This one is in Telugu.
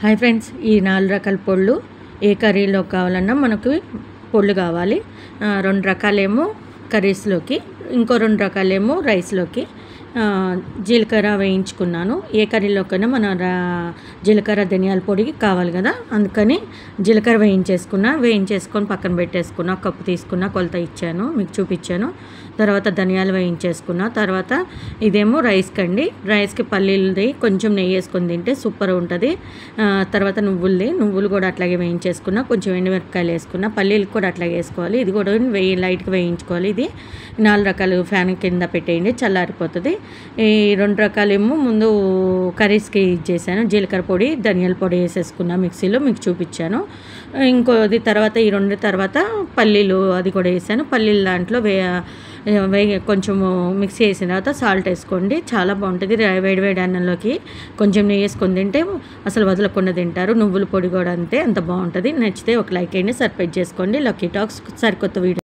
హాయ్ ఫ్రెండ్స్, ఈ 4 రకాల పొళ్ళు ఏ కర్రీలో కావాలన్నా మనకు పొళ్ళు కావాలి. 2 రకాలేమో కర్రీస్లోకి, ఇంకో 2 రకాలేమో రైస్లోకి. జీలకర్ర వేయించుకున్నాను. ఏ కర్రీలోకైనా మన జీలకర్ర ధనియాల పొడి కావాలి కదా, అందుకని జీలకర్ర వేయించేసుకొని పక్కన పెట్టేసుకున్న. కప్పు తీసుకున్న, కొలత ఇచ్చాను, మీకు చూపించాను. తర్వాత ధనియాలు వేయించేసుకున్న. తర్వాత ఇదేమో రైస్కి అండి. రైస్కి పల్లీలది కొంచెం నెయ్యి వేసుకొని తింటే సూపర్ ఉంటుంది. తర్వాత నువ్వులు కూడా అట్లాగే వేయించేసుకున్న. కొంచెం ఎండుమిరపకాయలు వేసుకున్న. పల్లీలు కూడా అట్లాగే వేసుకోవాలి. ఇది కూడా లైట్గా వేయించుకోవాలి. ఇది 4 రకాలు ఫ్యాన్ కింద పెట్టేయండి, చల్లారిపోతుంది. ఈ 2 రకాలేమో ముందు కర్రీస్కి ఇచ్చేసాను. జీలకర్ర పొడి, ధనియాల పొడి వేసేసుకున్నా మిక్సీలో, మీకు చూపించాను. ఇంకోది తర్వాత ఈ 2 తర్వాత పల్లీలు అది కూడా వేసాను. పల్లీలు దాంట్లో కొంచెము మిక్సీ వేసిన తర్వాత సాల్ట్ వేసుకోండి, చాలా బాగుంటుంది. వేడివేడి అన్నంలోకి కొంచెం నెయ్యి వేసుకొని తింటే అసలు వదలకుండా తింటారు. నువ్వుల పొడి కూడా అంతే, అంత బాగుంటుంది. నచ్చితే ఒక లైక్ అయ్యండి, సబ్స్క్రైబ్ చేసుకోండి. లక్కీ టాక్స్ సరికొత్త వీడియో.